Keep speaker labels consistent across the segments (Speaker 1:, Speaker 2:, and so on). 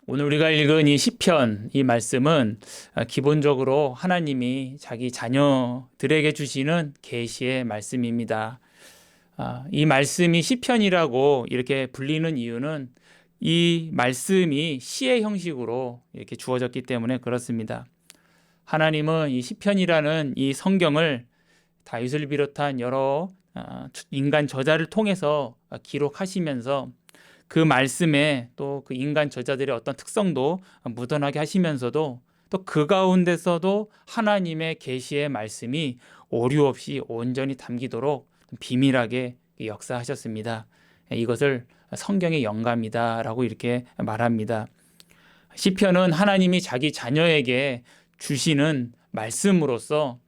Speaker 1: 오늘 우리가 읽은 이 시편, 이 말씀은 기본적으로 하나님이 자기 자녀들에게 주시는 계시의 말씀입니다. 이 말씀이 시편이라고 이렇게 불리는 이유는 이 말씀이 시의 형식으로 이렇게 주어졌기 때문에 그렇습니다. 하나님은 이 시편이라는 이 성경을 다윗을 비롯한 여러 인간 저자를 통해서 기록하시면서 그 말씀에 또 그 인간 저자들의 어떤 특성도 묻어나게 하시면서도 또 그 가운데서도 하나님의 계시의 말씀이 오류 없이 온전히 담기도록 비밀하게 역사하셨습니다. 이것을 성경의 영감이다라고 이렇게 말합니다. 시편은 하나님이 자기 자녀에게 주시는 말씀으로서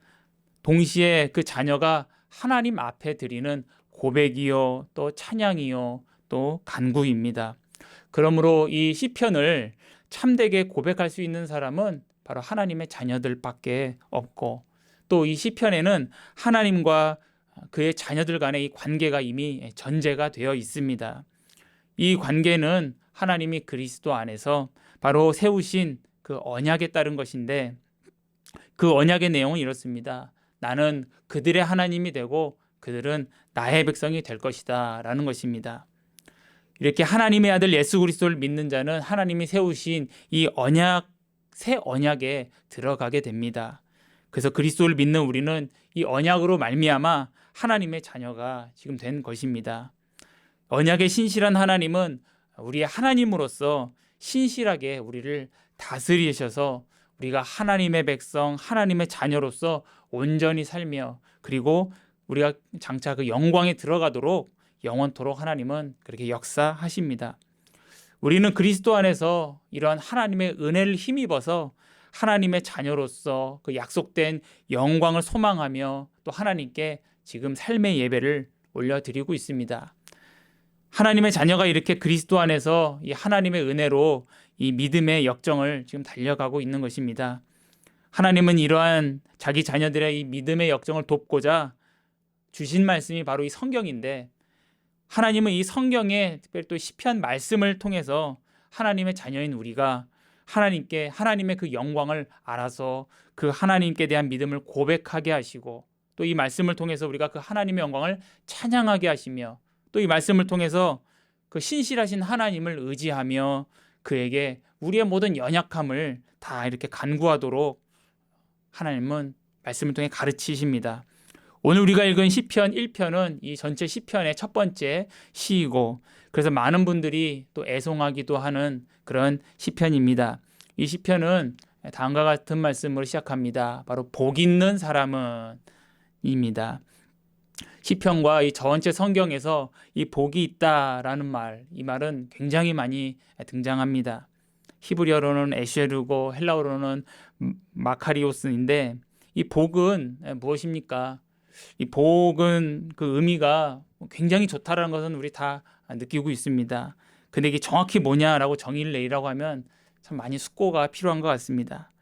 Speaker 1: 동시에 그 자녀가 하나님 앞에 드리는 고백이요 또 찬양이요 또 간구입니다. 그러므로 이 시편을 참되게 고백할 수 있는 사람은 바로 하나님의 자녀들밖에 없고, 또 이 시편에는 하나님과 그의 자녀들 간의 이 관계가 이미 전제가 되어 있습니다. 이 관계는 하나님이 그리스도 안에서 바로 세우신 그 언약에 따른 것인데, 그 언약의 내용은 이렇습니다. 나는 그들의 하나님이 되고 그들은 나의 백성이 될 것이다 라는 것입니다. 이렇게 하나님의 아들 예수 그리스도를 믿는 자는 하나님이 세우신 이 언약, 새 언약에 들어가게 됩니다. 그래서 그리스도를 믿는 우리는 이 언약으로 말미암아 하나님의 자녀가 지금 된 것입니다. 언약의 신실한 하나님은 우리의 하나님으로서 신실하게 우리를 다스리셔서 우리가 하나님의 백성, 하나님의 자녀로서 온전히 살며, 그리고 우리가 장차 그 영광에 들어가도록 영원토록 하나님은 그렇게 역사하십니다. 우리는 그리스도 안에서 이런 하나님의 은혜를 힘입어서 하나님의 자녀로서 그 약속된 영광을 소망하며 또 하나님께 지금 삶의 예배를 올려드리고 있습니다. 하나님의 자녀가 이렇게 그리스도 안에서 이 하나님의 은혜로 이 믿음의 역정을 지금 달려가고 있는 것입니다. 하나님은 이러한 자기 자녀들의 이 믿음의 역정을 돕고자 주신 말씀이 바로 이 성경인데, 하나님은 이 성경에 특별히 또 시편 말씀을 통해서 하나님의 자녀인 우리가 하나님께 하나님의 그 영광을 알아서 그 하나님께 대한 믿음을 고백하게 하시고, 또 이 말씀을 통해서 우리가 그 하나님의 영광을 찬양하게 하시며, 또 이 말씀을 통해서 그 신실하신 하나님을 의지하며 그에게 우리의 모든 연약함을 다 이렇게 간구하도록 하나님은 말씀을 통해 가르치십니다. 오늘 우리가 읽은 시편 1편은 이 전체 시편의 첫 번째 시이고, 그래서 많은 분들이 또 애송하기도 하는 그런 시편입니다. 이 시편은 다음과 같은 말씀으로 시작합니다. 바로 복 있는 사람은 입니다. 시편과 이 전체 성경에서 이 복이 있다라는 말, 이 말은 굉장히 많이 등장합니다. 히브리어로는 에쉐르고 헬라어로는 마카리오스인데, 이 복은 무엇입니까? 이 복은 그 의미가 굉장히 좋다라는 것은 우리 다 느끼고 있습니다. 근데 이게 정확히 뭐냐라고 정의를 내리라고 하면 참 많이 숙고가 필요한 것 같습니다.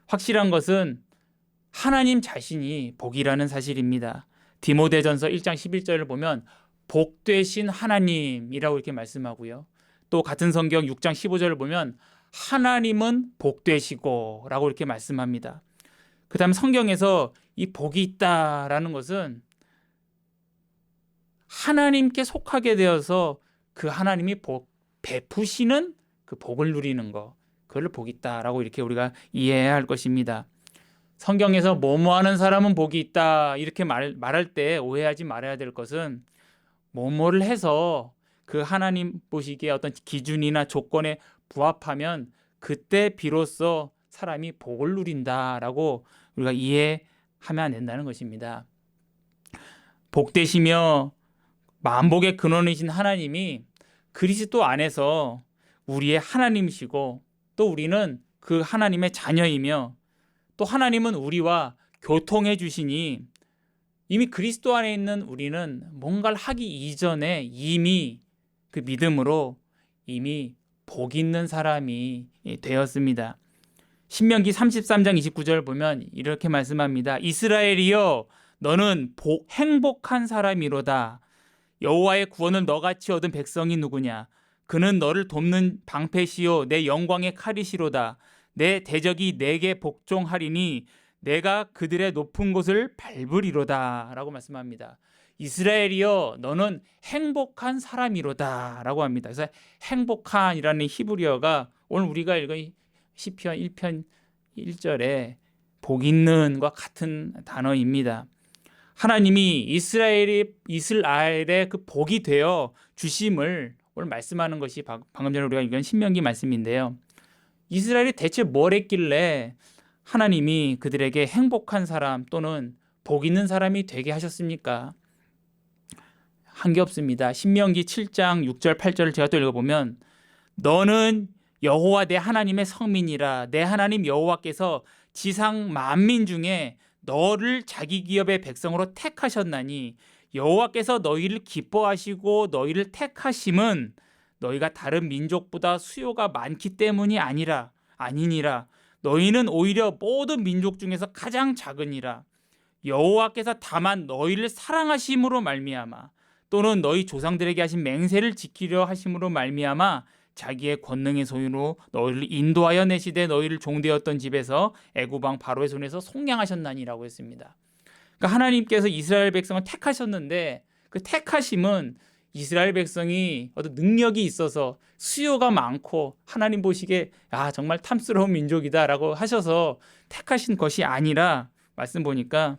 Speaker 1: 확실한 것은 하나님 자신이 복이라는 사실입니다. 디모데전서 1장 11절을 보면 복되신 하나님이라고 이렇게 말씀하고요. 또 같은 성경 6장 15절을 보면 하나님은 복되시고 라고 이렇게 말씀합니다. 그 다음 성경에서 이 복이 있다라는 것은 하나님께 속하게 되어서 그 하나님이 베푸시는 그 복을 누리는 것, 그걸 복이 있다라고 이렇게 우리가 이해해야 할 것입니다. 성경에서 뭐뭐하는 사람은 복이 있다 이렇게 말할 때 오해하지 말아야 될 것은 뭐뭐를 해서 그 하나님 보시기에 어떤 기준이나 조건에 부합하면 그때 비로소 사람이 복을 누린다라고 우리가 이해하면 안 된다는 것입니다. 복되시며 만복의 근원이신 하나님이 그리스도 안에서 우리의 하나님이시고, 또 우리는 그 하나님의 자녀이며, 또 하나님은 우리와 교통해 주시니 이미 그리스도 안에 있는 우리는 뭔가를 하기 이전에 이미 그 믿음으로 이미 복 있는 사람이 되었습니다. 신명기 33장 29절 보면 이렇게 말씀합니다. 이스라엘이여 너는 행복한 사람이로다. 여호와의 구원을 너같이 얻은 백성이 누구냐? 그는 너를 돕는 방패시요 내 영광의 칼이시로다. 내 대적이 내게 복종하리니 내가 그들의 높은 곳을 밟으리로다 라고 말씀합니다. 이스라엘이여 너는 행복한 사람이로다 라고 합니다. 그래서 행복한이라는 히브리어가 오늘 우리가 읽은 시편 1편 1절에 복 있는과 같은 단어입니다. 하나님이 이스라엘의 그 복이 되어 주심을 오늘 말씀하는 것이 방금 전에 우리가 읽은 신명기 말씀인데요. 이스라엘이 대체 뭘 했길래 하나님이 그들에게 행복한 사람 또는 복 있는 사람이 되게 하셨습니까? 한 게 없습니다. 신명기 7장 6절 8절을 제가 또 읽어보면 너는 여호와 내 하나님의 성민이라. 내 하나님 여호와께서 지상 만민 중에 너를 자기 기업의 백성으로 택하셨나니 여호와께서 너희를 기뻐하시고 너희를 택하심은 너희가 다른 민족보다 수요가 많기 때문이 아니니라. 너희는 오히려 모든 민족 중에서 가장 작으니라. 여호와께서 다만 너희를 사랑하심으로 말미암아 또는 너희 조상들에게 하신 맹세를 지키려 하심으로 말미암아 자기의 권능의 소유로 너희를 인도하여 내시되 너희를 종되었던 집에서 애굽 왕 바로의 손에서 속량하셨나니라고 했습니다. 그러니까 하나님께서 이스라엘 백성을 택하셨는데 그 택하심은 이스라엘 백성이 어떤 능력이 있어서 수요가 많고 하나님 보시기에 정말 탐스러운 민족이다라고 하셔서 택하신 것이 아니라 말씀 보니까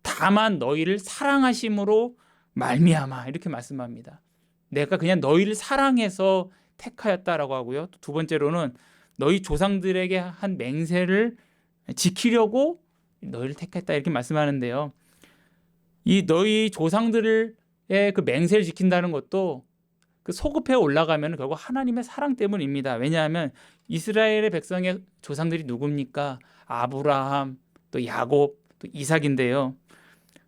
Speaker 1: 다만 너희를 사랑하심으로 말미암아 이렇게 말씀합니다. 내가 그냥 너희를 사랑해서 택하였다라고 하고요. 두 번째로는 너희 조상들에게 한 맹세를 지키려고 너희를 택했다 이렇게 말씀하는데요. 이 너희 조상들의 그 맹세를 지킨다는 것도 그 소급해 올라가면 결국 하나님의 사랑 때문입니다. 왜냐하면 이스라엘의 백성의 조상들이 누굽니까? 아브라함, 또 야곱, 또 이삭인데요.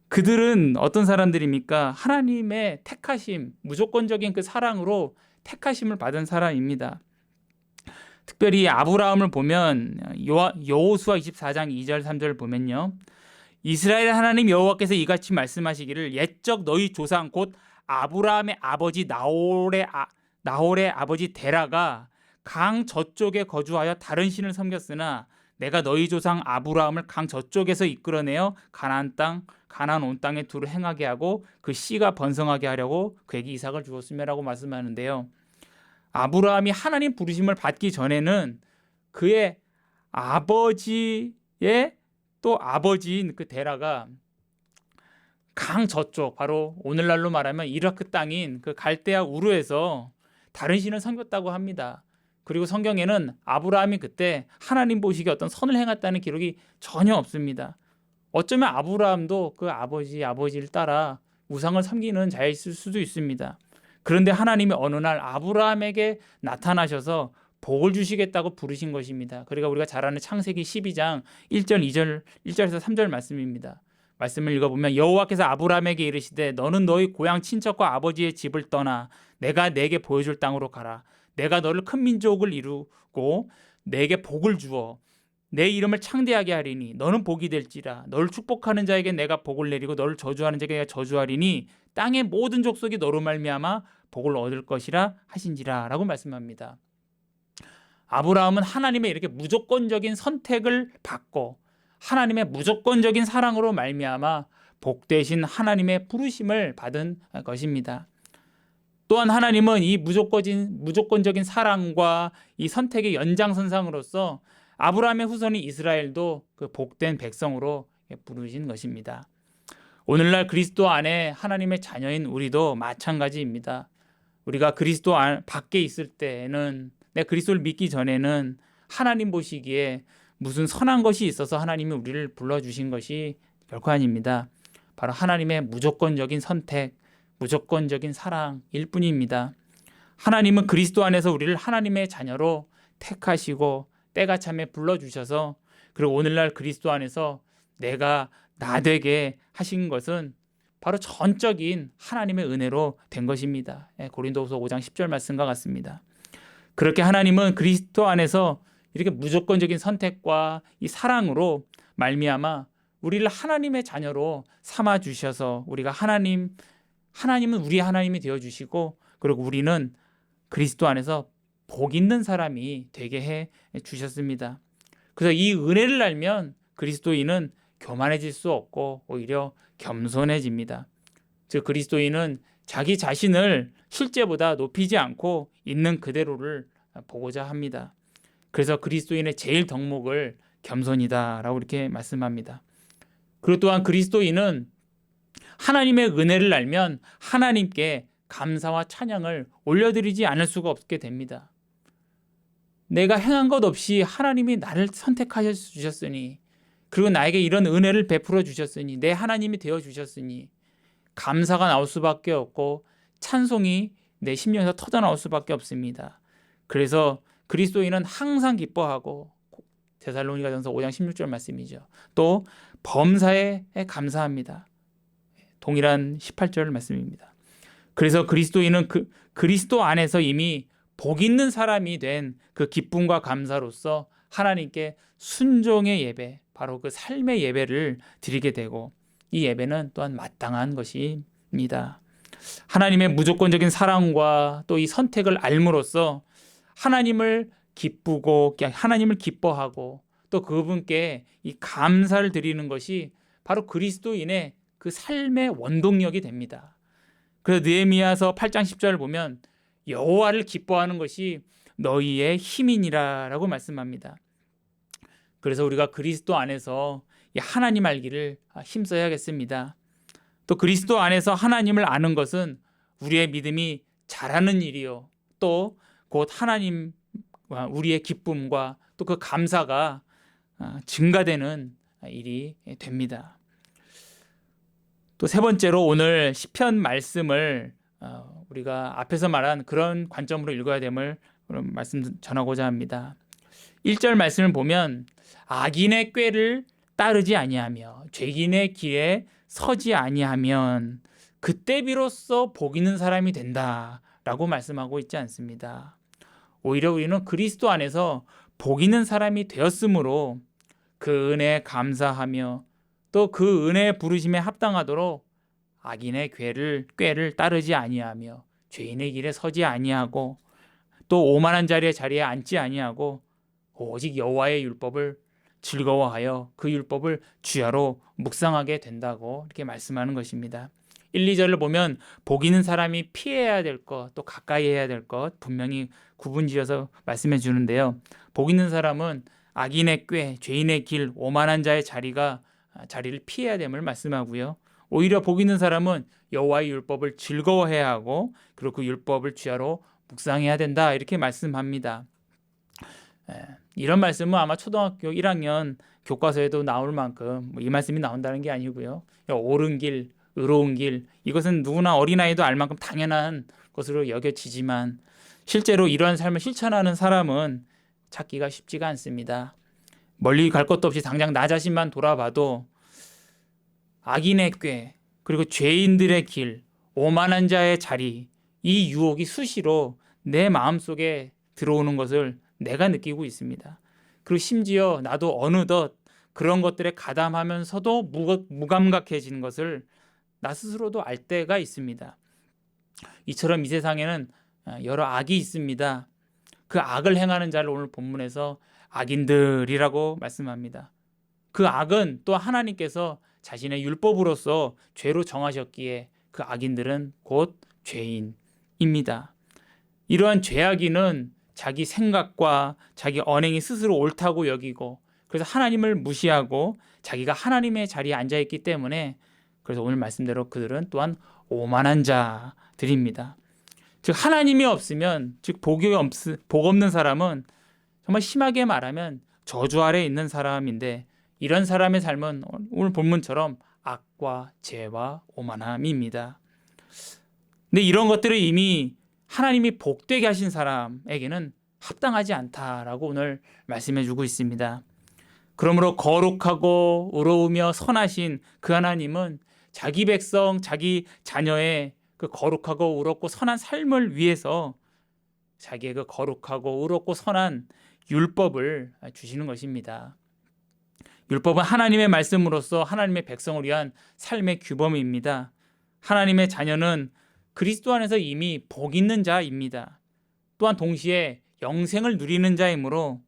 Speaker 1: 그들은 어떤 사람들입니까? 하나님의 택하심, 무조건적인 그 사랑으로 택하심을 받은 사람입니다. 특별히 아브라함을 보면 여호수아 24장 2절 3절을 보면요. 이스라엘 하나님 여호와께서 이같이 말씀하시기를 옛적 너희 조상 곧 아브라함의 아버지 나홀의 아버지 데라가 강 저쪽에 거주하여 다른 신을 섬겼으나 내가 너희 조상 아브라함을 강 저쪽에서 이끌어내어 가나안 온 땅에 두루 행하게 하고 그 씨가 번성하게 하려고 그에게 이삭을 주었으며라고 말씀하는데요. 아브라함이 하나님 부르심을 받기 전에는 그의 아버지의 또 아버지인 그 데라가 강 저쪽 바로 오늘날로 말하면 이라크 땅인 그 갈대아 우르에서 다른 신을 섬겼다고 합니다. 그리고 성경에는 아브라함이 그때 하나님 보시기에 어떤 선을 행했다는 기록이 전혀 없습니다. 어쩌면 아브라함도 그 아버지를 따라 우상을 섬기는 자였을 수도 있습니다. 그런데 하나님이 어느 날 아브라함에게 나타나셔서 복을 주시겠다고 부르신 것입니다. 그러니까 우리가 잘 아는 창세기 12장 1절에서 3절 말씀입니다. 말씀을 읽어보면 여호와께서 아브라함에게 이르시되 너는 너희 고향 친척과 아버지의 집을 떠나 내가 내게 보여줄 땅으로 가라. 내가 너를 큰 민족을 이루고 내게 복을 주어 내 이름을 창대하게 하리니 너는 복이 될지라. 너를 축복하는 자에게 내가 복을 내리고 너를 저주하는 자에게 내가 저주하리니 땅의 모든 족속이 너로 말미암아 복을 얻을 것이라 하신지라 라고 말씀합니다. 아브라함은 하나님의 이렇게 무조건적인 선택을 받고 하나님의 무조건적인 사랑으로 말미암아 복되신 하나님의 부르심을 받은 것입니다. 또한 하나님은 이 무조건적인 사랑과 이 선택의 연장선상으로서 아브라함의 후손인 이스라엘도 그 복된 백성으로 부르신 것입니다. 오늘날 그리스도 안에 하나님의 자녀인 우리도 마찬가지입니다. 우리가 그리스도 밖에 있을 때는 내가 그리스도를 믿기 전에는 하나님 보시기에 무슨 선한 것이 있어서 하나님이 우리를 불러주신 것이 결코 아닙니다. 바로 하나님의 무조건적인 선택, 무조건적인 사랑일 뿐입니다. 하나님은 그리스도 안에서 우리를 하나님의 자녀로 택하시고 때가 참에 불러주셔서 그리고 오늘날 그리스도 안에서 내가 나 되게 하신 것은 바로 전적인 하나님의 은혜로 된 것입니다. 고린도후서 5장 10절 말씀과 같습니다. 그렇게 하나님은 그리스도 안에서 이렇게 무조건적인 선택과 이 사랑으로 말미암아 우리를 하나님의 자녀로 삼아 주셔서 우리가 하나님은 우리의 하나님이 되어 주시고 그리고 우리는 그리스도 안에서 복 있는 사람이 되게 해 주셨습니다. 그래서 이 은혜를 알면 그리스도인은 교만해질 수 없고 오히려 겸손해집니다. 즉 그리스도인은 자기 자신을 실제보다 높이지 않고 있는 그대로를 보고자 합니다. 그래서 그리스도인의 제일 덕목을 겸손이다라고 이렇게 말씀합니다. 그리고 또한 그리스도인은 하나님의 은혜를 알면 하나님께 감사와 찬양을 올려드리지 않을 수가 없게 됩니다. 내가 행한 것 없이 하나님이 나를 선택하여 주셨으니, 그리고 나에게 이런 은혜를 베풀어 주셨으니, 내 하나님이 되어 주셨으니 감사가 나올 수밖에 없고 찬송이 내 심령에서 터져 나올 수밖에 없습니다. 그래서 그리스도인은 항상 기뻐하고, 데살로니가전서 5장 16절 말씀이죠. 또 범사에 감사합니다. 동일한 18절 말씀입니다. 그래서 그리스도인은 그리스도 안에서 이미 복 있는 사람이 된 그 기쁨과 감사로서 하나님께 순종의 예배, 바로 그 삶의 예배를 드리게 되고, 이 예배는 또한 마땅한 것입니다. 하나님의 무조건적인 사랑과 또 이 선택을 알므로써 하나님을 기쁘고 하나님을 기뻐하고 또 그분께 이 감사를 드리는 것이 바로 그리스도인의 그 삶의 원동력이 됩니다. 그래서 느헤미야서 8장 10절을 보면 여호와를 기뻐하는 것이 너희의 힘이니라라고 말씀합니다. 그래서 우리가 그리스도 안에서 하나님 알기를 힘써야겠습니다. 또 그리스도 안에서 하나님을 아는 것은 우리의 믿음이 자라는 일이요, 또 곧 하나님과 우리의 기쁨과 또 그 감사가 증가되는 일이 됩니다. 또 세 번째로 오늘 시편 말씀을 우리가 앞에서 말한 그런 관점으로 읽어야 됨을 말씀 전하고자 합니다. 1절 말씀을 보면 악인의 꾀를 따르지 아니하며 죄인의 길에 서지 아니하면 그때 비로소 복 있는 사람이 된다라고 말씀하고 있지 않습니다. 오히려 우리는 그리스도 안에서 복 있는 사람이 되었으므로 그 은혜에 감사하며 또 그 은혜의 부르심에 합당하도록 악인의 꾀를 따르지 아니하며 죄인의 길에 서지 아니하고 또 오만한 자리에 앉지 아니하고 오직 여호와의 율법을 즐거워하여 그 율법을 주야로 묵상하게 된다고 이렇게 말씀하는 것입니다. 1, 2절을 보면 복 있는 사람이 피해야 될 것, 또 가까이 해야 될 것 분명히 구분지어서 말씀해 주는데요. 복 있는 사람은 악인의 꾀, 죄인의 길, 오만한 자의 자리를 피해야 됨을 말씀하고요. 오히려 복 있는 사람은 여호와의 율법을 즐거워해야 하고 그리고 그 율법을 주야로 묵상해야 된다 이렇게 말씀합니다. 이런 말씀은 아마 초등학교 1학년 교과서에도 나올 만큼 이 말씀이 나온다는 게 아니고요. 옳은 길, 의로운 길, 이것은 누구나 어린아이도 알 만큼 당연한 것으로 여겨지지만 실제로 이러한 삶을 실천하는 사람은 찾기가 쉽지가 않습니다. 멀리 갈 것도 없이 당장 나 자신만 돌아봐도 악인의 꾀, 그리고 죄인들의 길, 오만한 자의 자리, 이 유혹이 수시로 내 마음속에 들어오는 것을 내가 느끼고 있습니다. 그리고 심지어 나도 어느덧 그런 것들에 가담하면서도 무감각해지는 것을 나 스스로도 알 때가 있습니다. 이처럼 이 세상에는 여러 악이 있습니다. 그 악을 행하는 자를 오늘 본문에서 악인들이라고 말씀합니다. 그 악은 또 하나님께서 자신의 율법으로서 죄로 정하셨기에 그 악인들은 곧 죄인입니다. 이러한 죄악인은 자기 생각과 자기 언행이 스스로 옳다고 여기고 그래서 하나님을 무시하고 자기가 하나님의 자리에 앉아있기 때문에 그래서 오늘 말씀대로 그들은 또한 오만한 자들입니다. 즉 하나님이 없으면 즉 복 없는 사람은 정말 심하게 말하면 저주 아래에 있는 사람인데 이런 사람의 삶은 오늘 본문처럼 악과 죄와 오만함입니다. 근데 이런 것들을 이미 하나님이 복되게 하신 사람에게는 합당하지 않다라고 오늘 말씀해 주고 있습니다. 그러므로 거룩하고 의로우며 선하신 그 하나님은 자기 백성, 자기 자녀의 그 거룩하고 의롭고 선한 삶을 위해서 자기의 그 거룩하고 의롭고 선한 율법을 주시는 것입니다. 율법은 하나님의 말씀으로서 하나님의 백성을 위한 삶의 규범입니다. 하나님의 자녀는 그리스도 안에서 이미 복 있는 자입니다. 또한 동시에 영생을 누리는 자이므로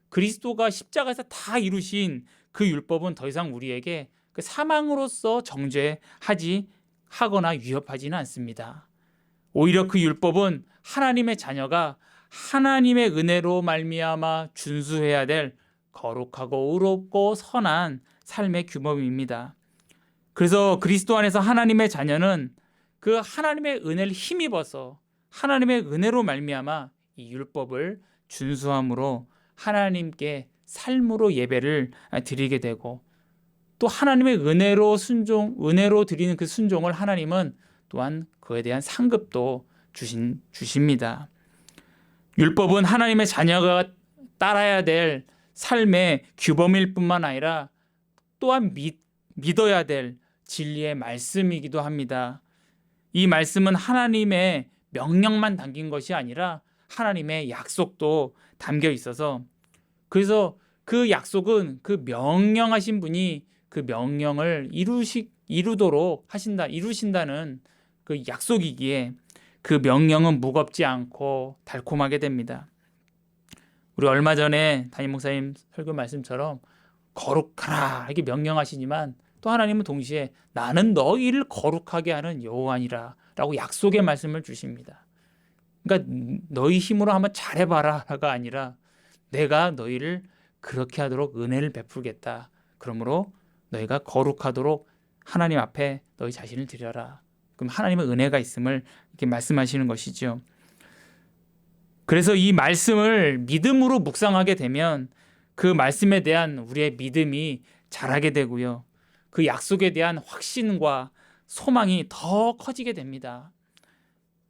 Speaker 1: 그리스도가 십자가에서 다 이루신 그 율법은 더 이상 우리에게 그 사망으로서 정죄하지 하거나 위협하지는 않습니다. 오히려 그 율법은 하나님의 자녀가 하나님의 은혜로 말미암아 준수해야 될 거룩하고 의롭고 선한 삶의 규범입니다. 그래서 그리스도 안에서 하나님의 자녀는 그 하나님의 은혜를 힘입어서 하나님의 은혜로 말미암아 이 율법을 준수함으로 하나님께 삶으로 예배를 드리게 되고, 또 하나님의 은혜로 드리는 그 순종을 하나님은 또한 그에 대한 상급도 주십니다. 율법은 하나님의 자녀가 따라야 될 삶의 규범일 뿐만 아니라 또한 믿어야 될 진리의 말씀이기도 합니다. 이 말씀은 하나님의 명령만 담긴 것이 아니라 하나님의 약속도 담겨 있어서, 그래서 그 약속은 그 명령하신 분이 그 명령을 이루신다는 그 약속이기에 그 명령은 무겁지 않고 달콤하게 됩니다. 우리 얼마 전에 담임 목사님 설교 말씀처럼 거룩하라 이렇게 명령하시지만, 또 하나님은 동시에 나는 너희를 거룩하게 하는 여호와니라 라고 약속의 말씀을 주십니다. 그러니까 너희 힘으로 한번 잘해봐라가 아니라 내가 너희를 그렇게 하도록 은혜를 베풀겠다. 그러므로 너희가 거룩하도록 하나님 앞에 너희 자신을 드려라. 그럼 하나님의 은혜가 있음을 이렇게 말씀하시는 것이죠. 그래서 이 말씀을 믿음으로 묵상하게 되면 그 말씀에 대한 우리의 믿음이 자라게 되고요. 그 약속에 대한 확신과 소망이 더 커지게 됩니다.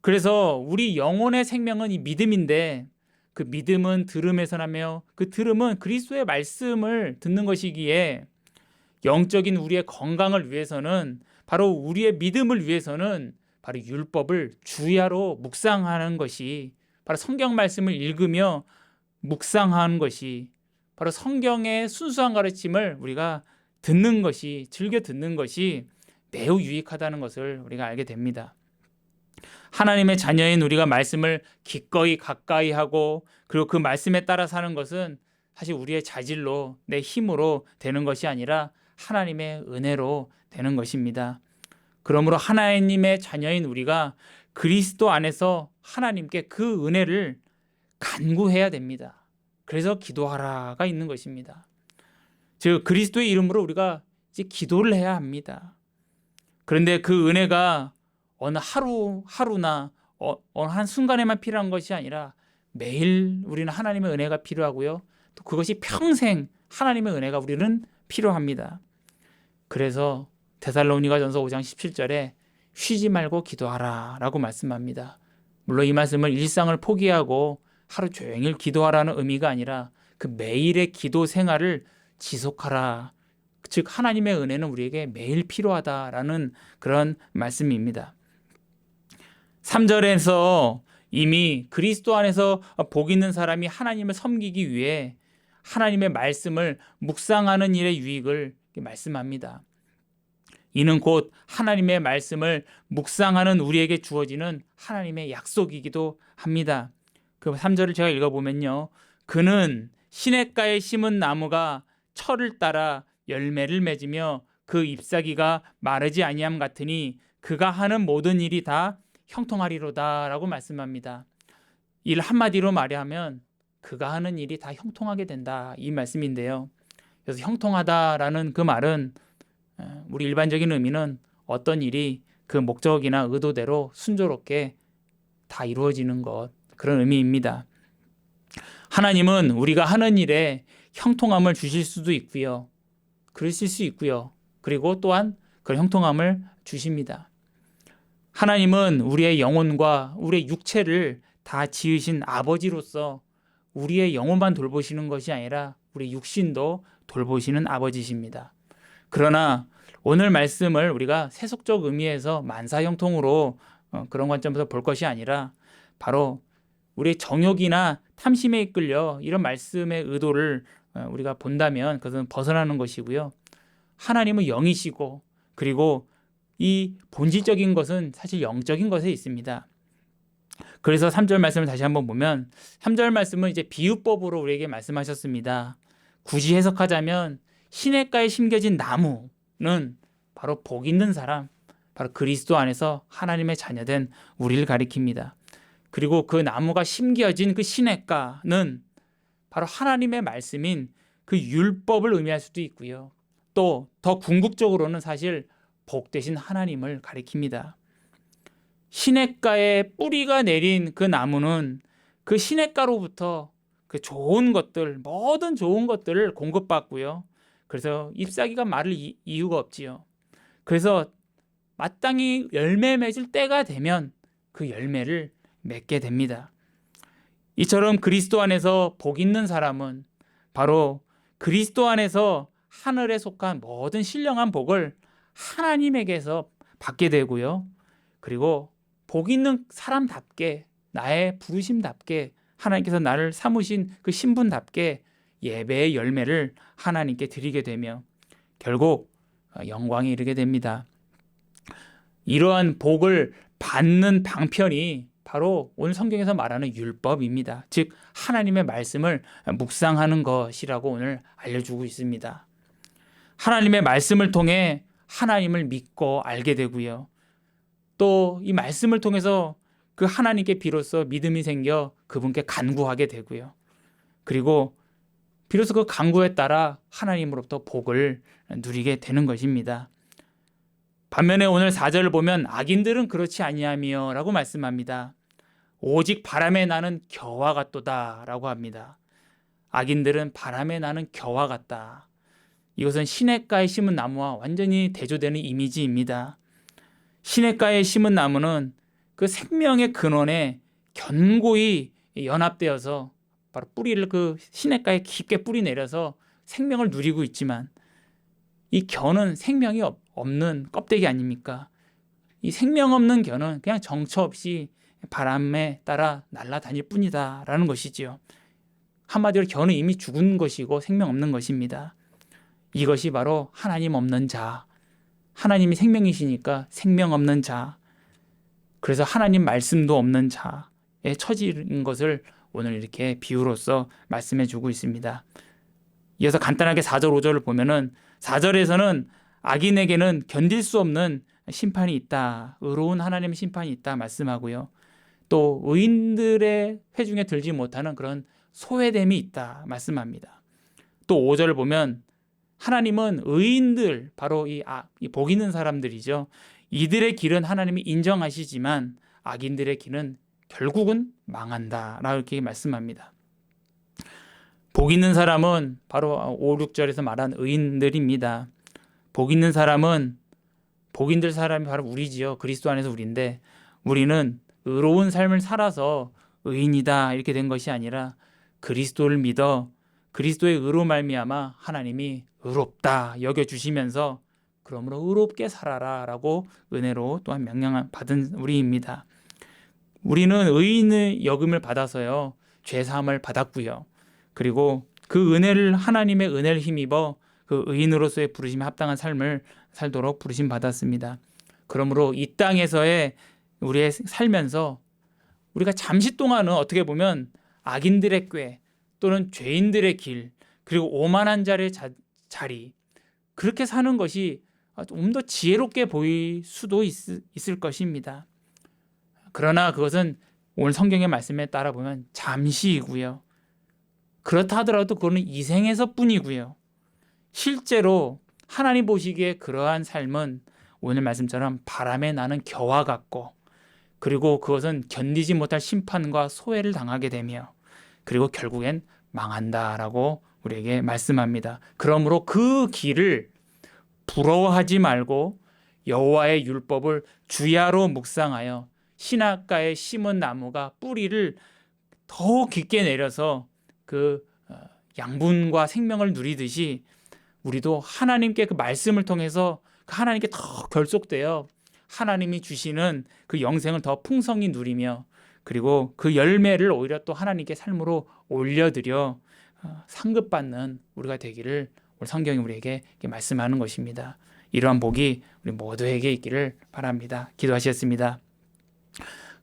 Speaker 1: 그래서 우리 영혼의 생명은 이 믿음인데, 그 믿음은 들음에서 나며 그 들음은 그리스도의 말씀을 듣는 것이기에 영적인 우리의 건강을 위해서는, 바로 우리의 믿음을 위해서는 바로 율법을 주야로 묵상하는 것이, 바로 성경 말씀을 읽으며 묵상하는 것이, 바로 성경의 순수한 가르침을 우리가 듣는 것이, 즐겨 듣는 것이 매우 유익하다는 것을 우리가 알게 됩니다. 하나님의 자녀인 우리가 말씀을 기꺼이 가까이 하고 그리고 그 말씀에 따라 사는 것은 사실 우리의 자질로, 내 힘으로 되는 것이 아니라 하나님의 은혜로 되는 것입니다. 그러므로 하나님의 자녀인 우리가 그리스도 안에서 하나님께 그 은혜를 간구해야 됩니다. 그래서 기도하라가 있는 것입니다. 즉 그리스도의 이름으로 우리가 이제 기도를 해야 합니다. 그런데 그 은혜가 어느 하루나 어느 한 순간에만 필요한 것이 아니라 매일 우리는 하나님의 은혜가 필요하고요. 또 그것이 평생 하나님의 은혜가 우리는 필요합니다. 그래서 데살로니가전서 5장 17절에 쉬지 말고 기도하라 라고 말씀합니다. 물론 이 말씀을 일상을 포기하고 하루 종일 기도하라는 의미가 아니라 그 매일의 기도 생활을 지속하라. 즉 하나님의 은혜는 우리에게 매일 필요하다라는 그런 말씀입니다. 3절에서 이미 그리스도 안에서 복 있는 사람이 하나님을 섬기기 위해 하나님의 말씀을 묵상하는 일의 유익을 말씀합니다. 이는 곧 하나님의 말씀을 묵상하는 우리에게 주어지는 하나님의 약속이기도 합니다. 그 3절을 제가 읽어보면요. 그는 시냇가에 심은 나무가 철을 따라 열매를 맺으며 그 잎사귀가 마르지 아니함 같으니 그가 하는 모든 일이 다 형통하리로다 라고 말씀합니다. 일 한마디로 말하면 그가 하는 일이 다 형통하게 된다, 이 말씀인데요. 그래서 형통하다라는 그 말은 우리 일반적인 의미는 어떤 일이 그 목적이나 의도대로 순조롭게 다 이루어지는 것, 그런 의미입니다. 하나님은 우리가 하는 일에 형통함을 주실 수도 있고요. 그러실 수 있고요. 그리고 또한 그런 형통함을 주십니다. 하나님은 우리의 영혼과 우리의 육체를 다 지으신 아버지로서 우리의 영혼만 돌보시는 것이 아니라 우리 육신도 돌보시는 아버지십니다. 그러나 오늘 말씀을 우리가 세속적 의미에서 만사형통으로 그런 관점에서 볼 것이 아니라 바로 우리의 정욕이나 탐심에 이끌려 이런 말씀의 의도를 우리가 본다면 그것은 벗어나는 것이고요. 하나님은 영이시고 그리고 이 본질적인 것은 사실 영적인 것에 있습니다. 그래서 3절 말씀을 다시 한번 보면 3절 말씀은 이제 비유법으로 우리에게 말씀하셨습니다. 굳이 해석하자면 시냇가에 심겨진 나무는 바로 복 있는 사람, 바로 그리스도 안에서 하나님의 자녀된 우리를 가리킵니다. 그리고 그 나무가 심겨진 그 시냇가는 바로 하나님의 말씀인 그 율법을 의미할 수도 있고요. 또 더 궁극적으로는 사실 복 되신 하나님을 가리킵니다. 시냇가에 뿌리가 내린 그 나무는 그 시냇가로부터 그 좋은 것들, 모든 좋은 것들을 공급받고요. 그래서 잎사귀가 마를 이유가 없지요. 그래서 마땅히 열매 맺을 때가 되면 그 열매를 맺게 됩니다. 이처럼 그리스도 안에서 복 있는 사람은 바로 그리스도 안에서 하늘에 속한 모든 신령한 복을 하나님에게서 받게 되고요. 그리고 복 있는 사람답게, 나의 부르심답게, 하나님께서 나를 삼으신 그 신분답게 예배의 열매를 하나님께 드리게 되며 결국 영광에 이르게 됩니다. 이러한 복을 받는 방편이 바로 오늘 성경에서 말하는 율법입니다. 즉 하나님의 말씀을 묵상하는 것이라고 오늘 알려주고 있습니다. 하나님의 말씀을 통해 하나님을 믿고 알게 되고요. 또 이 말씀을 통해서 그 하나님께 비로소 믿음이 생겨 그분께 간구하게 되고요. 그리고 비로소 그 간구에 따라 하나님으로부터 복을 누리게 되는 것입니다. 반면에 오늘 4절을 보면 악인들은 그렇지 아니하며 라고 말씀합니다. 오직 바람에 나는 겨와 같도다 라고 합니다. 악인들은 바람에 나는 겨와 같다. 이것은 시냇가에 심은 나무와 완전히 대조되는 이미지입니다. 시냇가에 심은 나무는 그 생명의 근원에 견고히 연합되어서 바로 뿌리를 그 시냇가에 깊게 뿌리 내려서 생명을 누리고 있지만 이 겨는 생명이 없는 껍데기 아닙니까? 이 생명 없는 겨는 그냥 정처 없이 바람에 따라 날아다닐 뿐이다 라는 것이지요. 한마디로 겨는 이미 죽은 것이고 생명 없는 것입니다. 이것이 바로 하나님 없는 자, 하나님이 생명이시니까 생명 없는 자, 그래서 하나님 말씀도 없는 자의 처지인 것을 오늘 이렇게 비유로서 말씀해 주고 있습니다. 이어서 간단하게 4절 5절을 보면은 4절에서는 악인에게는 견딜 수 없는 심판이 있다, 의로운 하나님의 심판이 있다 말씀하고요. 또 의인들의 회중에 들지 못하는 그런 소외됨이 있다 말씀합니다. 또 5절을 보면 하나님은 의인들, 바로 이 복 있는 사람들이죠. 이들의 길은 하나님이 인정하시지만 악인들의 길은 결국은 망한다라고 이렇게 말씀합니다. 복 있는 사람은 바로 5, 6절에서 말한 의인들입니다. 복 있는 사람은 복인들 사람이 바로 우리지요. 그리스도 안에서 우리인데 우리는 의로운 삶을 살아서 의인이다 이렇게 된 것이 아니라 그리스도를 믿어 그리스도의 의로 말미암아 하나님이 의롭다 여겨주시면서 그러므로 의롭게 살아라 라고 은혜로 또한 명령 받은 우리입니다. 우리는 의인의 여김을 받아서요 죄사함을 받았고요. 그리고 그 은혜를 하나님의 은혜를 힘입어 그 의인으로서의 부르심에 합당한 삶을 살도록 부르심 받았습니다. 그러므로 이 땅에서의 우리의 살면서 우리가 잠시 동안은 어떻게 보면 악인들의 꾀 또는 죄인들의 길 그리고 오만한 자의 자리 그렇게 사는 것이 좀 더 지혜롭게 보일 수도 있을 것입니다. 그러나 그것은 오늘 성경의 말씀에 따라 보면 잠시이고요. 그렇다 하더라도 그거는 이생에서 뿐이고요. 실제로 하나님 보시기에 그러한 삶은 오늘 말씀처럼 바람에 나는 겨와 같고 그리고 그것은 견디지 못할 심판과 소외를 당하게 되며 그리고 결국엔 망한다라고 우리에게 말씀합니다. 그러므로 그 길을 부러워하지 말고 여호와의 율법을 주야로 묵상하여 시냇가에 심은 나무가 뿌리를 더 깊게 내려서 그 양분과 생명을 누리듯이 우리도 하나님께 그 말씀을 통해서 하나님께 더 결속되어 하나님이 주시는 그 영생을 더 풍성히 누리며 그리고 그 열매를 오히려 또 하나님께 삶으로 올려드려 상급받는 우리가 되기를 오늘 성경이 우리에게 말씀하는 것입니다. 이러한 복이 우리 모두에게 있기를 바랍니다. 기도하시겠습니다.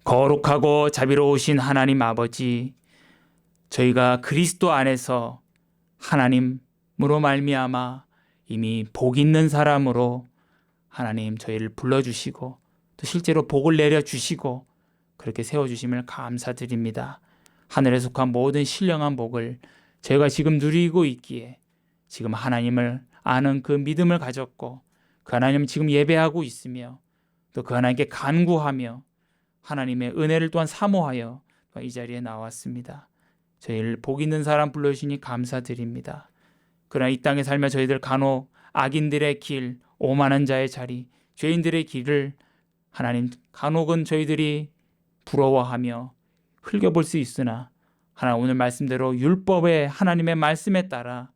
Speaker 1: 거룩하고 자비로우신 하나님 아버지, 저희가 그리스도 안에서 하나님으로 말미암아 이미 복 있는 사람으로 하나님 저희를 불러주시고 또 실제로 복을 내려주시고 그렇게 세워주심을 감사드립니다. 하늘에 속한 모든 신령한 복을 저희가 지금 누리고 있기에 지금 하나님을 아는 그 믿음을 가졌고 그 하나님을 지금 예배하고 있으며 또 그 하나님께 간구하며 하나님의 은혜를 또한 사모하여 이 자리에 나왔습니다. 저희를 복 있는 사람 불러주시니 감사드립니다. 그러나 이 땅에 살며 저희들 간혹 악인들의 길, 오만한 자의 자리, 죄인들의 길을 하나님 간혹은 저희들이 부러워하며 흘겨볼 수 있으나 하나님 오늘 말씀대로 율법의 하나님의 말씀에 따라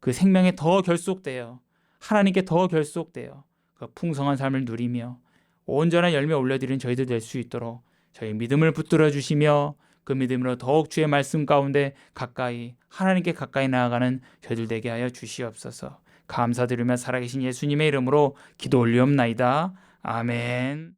Speaker 1: 그 생명에 더 결속되어 하나님께 더 결속되어 그 풍성한 삶을 누리며 온전한 열매 올려드리는 저희들 될 수 있도록 저희 믿음을 붙들어 주시며 그 믿음으로 더욱 주의 말씀 가운데 가까이 하나님께 가까이 나아가는 저희들 되게 하여 주시옵소서. 감사드리며 살아계신 예수님의 이름으로 기도 올리옵나이다. 아멘.